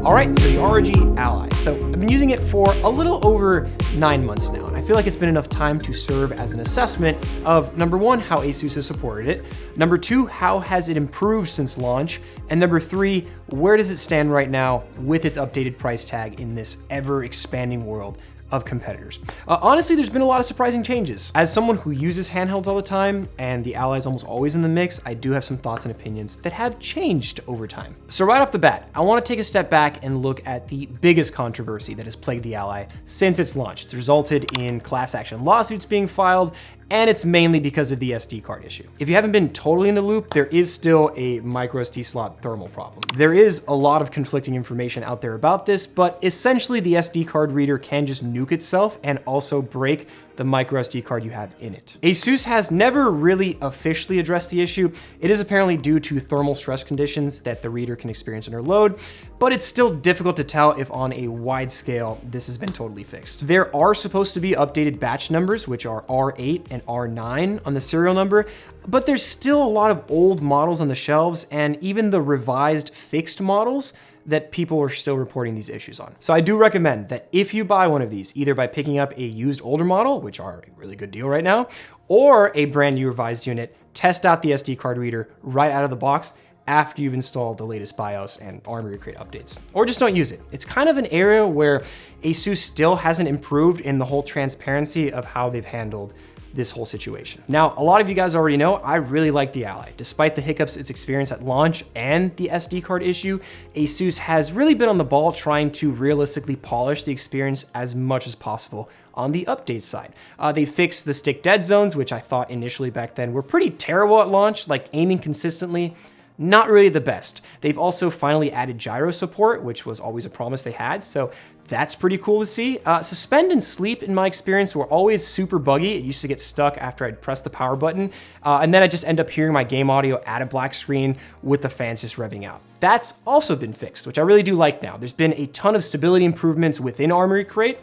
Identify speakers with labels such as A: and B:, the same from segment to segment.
A: All right, so the ROG Ally. So I've been using it for a little over 9 months now, and I feel like it's been enough time to serve as an assessment of number one, how Asus has supported it, number two, how has it improved since launch, and number three, where does it stand right now with its updated price tag in this ever expanding world of competitors. Honestly, there's been a lot of surprising changes. As someone who uses handhelds all the time, and the Ally is almost always in the mix, I do have some thoughts and opinions that have changed over time. So right off the bat, I want to take a step back and look at the biggest controversy that has plagued the Ally since its launch. It's resulted in class action lawsuits being filed, and it's mainly because of the SD card issue. If you haven't been totally in the loop, there is still a micro SD slot thermal problem. There is a lot of conflicting information out there about this, but essentially the SD card reader can just nuke itself and also break the micro SD card you have in it. Asus has never really officially addressed the issue. It is apparently due to thermal stress conditions that the reader can experience under load, but it's still difficult to tell if on a wide scale this has been totally fixed. There are supposed to be updated batch numbers, which are R8 and R9 on the serial number, but there's still a lot of old models on the shelves, and even the revised fixed models that people are still reporting these issues on. So I do recommend that if you buy one of these, either by picking up a used older model, which are a really good deal right now, or a brand new revised unit, test out the SD card reader right out of the box after you've installed the latest BIOS and Armoury Crate updates. Or just don't use it. It's kind of an area where Asus still hasn't improved in the whole transparency of how they've handled this whole situation. Now, a lot of you guys already know I really like the Ally. Despite the hiccups it's experienced at launch and the SD card issue, Asus has really been on the ball trying to realistically polish the experience as much as possible on the update side. They fixed the stick dead zones, which I thought initially back then were pretty terrible at launch, like aiming consistently, not really the best. They've also finally added gyro support, which was always a promise they had, so that's pretty cool to see. Suspend and sleep, in my experience, were always super buggy. It used to get stuck after I'd press the power button, and then I just end up hearing my game audio at a black screen with the fans just revving out. That's also been fixed, which I really do like now. There's been a ton of stability improvements within Armoury Crate,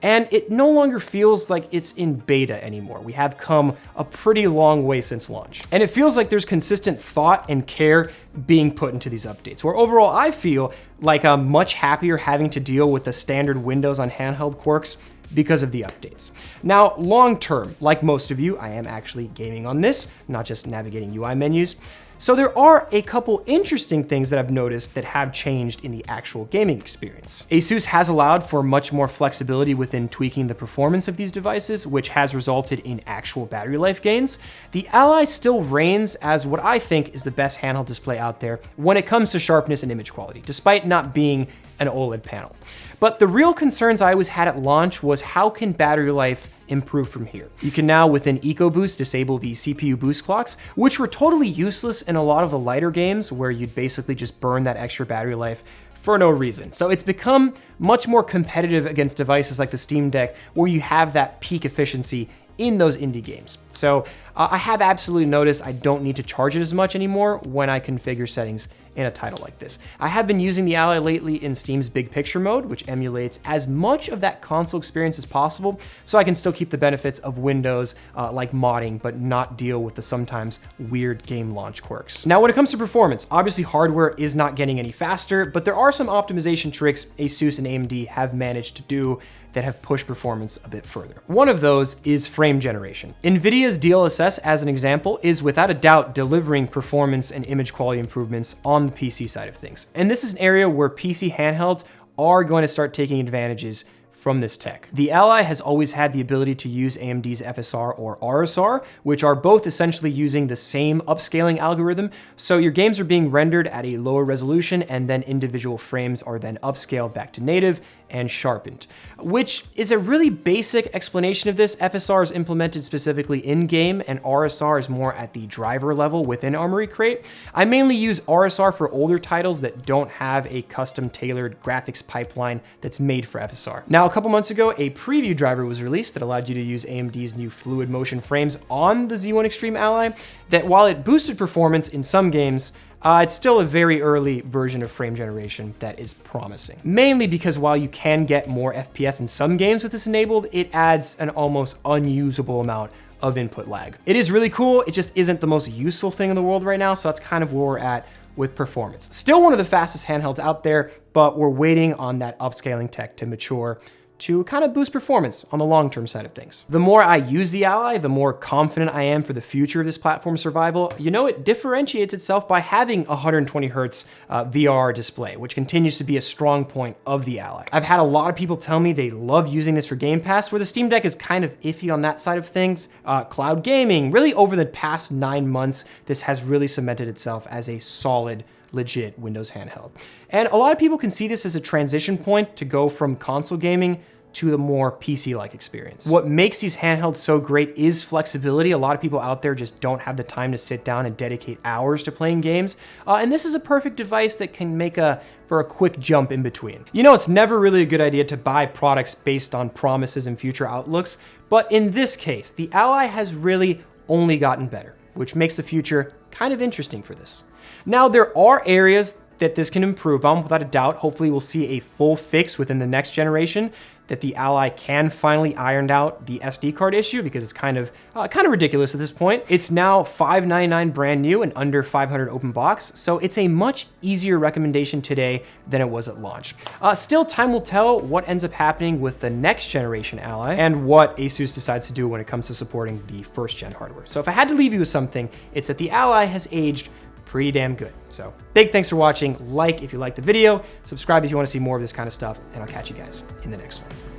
A: and it no longer feels like it's in beta anymore. We have come a pretty long way since launch. And it feels like there's consistent thought and care being put into these updates, where overall I feel like I'm much happier having to deal with the standard Windows on handheld quirks because of the updates. Now, long term, like most of you, I am actually gaming on this, not just navigating UI menus. So there are a couple interesting things that I've noticed that have changed in the actual gaming experience. Asus has allowed for much more flexibility within tweaking the performance of these devices, which has resulted in actual battery life gains. The Ally still reigns as what I think is the best handheld display out there when it comes to sharpness and image quality, despite not being an OLED panel. But the real concerns I always had at launch was how can battery life improve from here? You can now, within EcoBoost, disable the CPU boost clocks, which were totally useless in a lot of the lighter games where you'd basically just burn that extra battery life for no reason. So it's become much more competitive against devices like the Steam Deck, where you have that peak efficiency in those indie games. So I have absolutely noticed I don't need to charge it as much anymore when I configure settings in a title like this. I have been using the Ally lately in Steam's big picture mode, which emulates as much of that console experience as possible, so I can still keep the benefits of Windows like modding, but not deal with the sometimes weird game launch quirks. Now, when it comes to performance, obviously hardware is not getting any faster, but there are some optimization tricks Asus and AMD have managed to do that have pushed performance a bit further. One of those is frame generation. NVIDIA's DLSS, as an example, is without a doubt delivering performance and image quality improvements on the PC side of things. And this is an area where PC handhelds are going to start taking advantages from this tech. The Ally has always had the ability to use AMD's FSR or RSR, which are both essentially using the same upscaling algorithm. So your games are being rendered at a lower resolution, and then individual frames are then upscaled back to native and sharpened, which is a really basic explanation of this. FSR is implemented specifically in-game, and RSR is more at the driver level within Armoury Crate. I mainly use RSR for older titles that don't have a custom tailored graphics pipeline that's made for FSR. Now, a couple months ago, a preview driver was released that allowed you to use AMD's new fluid motion frames on the Z1 Extreme Ally, that while it boosted performance in some games, it's still a very early version of frame generation that is promising. Mainly because while you can get more FPS in some games with this enabled, it adds an almost unusable amount of input lag. It is really cool, it just isn't the most useful thing in the world right now, so that's kind of where we're at with performance. Still one of the fastest handhelds out there, but we're waiting on that upscaling tech to mature to kind of boost performance on the long-term side of things. The more I use the Ally, the more confident I am for the future of this platform survival. You know, it differentiates itself by having a 120 Hertz VR display, which continues to be a strong point of the Ally. I've had a lot of people tell me they love using this for Game Pass, where the Steam Deck is kind of iffy on that side of things. Cloud gaming, really over the past 9 months, this has really cemented itself as a solid, legit Windows handheld. And a lot of people can see this as a transition point to go from console gaming to the more PC-like experience. What makes these handhelds so great is flexibility. A lot of people out there just don't have the time to sit down and dedicate hours to playing games. And this is a perfect device that can make for a quick jump in between. You know, it's never really a good idea to buy products based on promises and future outlooks, but in this case, the Ally has really only gotten better, which makes the future kind of interesting for this. Now, there are areas that this can improve on, without a doubt. Hopefully we'll see a full fix within the next generation, that the Ally can finally iron out the SD card issue, because it's kind of ridiculous at this point. It's now $599 brand new and under 500 open box, so it's a much easier recommendation today than it was at launch. Still, time will tell what ends up happening with the next generation Ally and what Asus decides to do when it comes to supporting the first gen hardware. So if I had to leave you with something, it's that the Ally has aged pretty damn good. So big thanks for watching. Like if you liked the video, subscribe if you want to see more of this kind of stuff, and I'll catch you guys in the next one.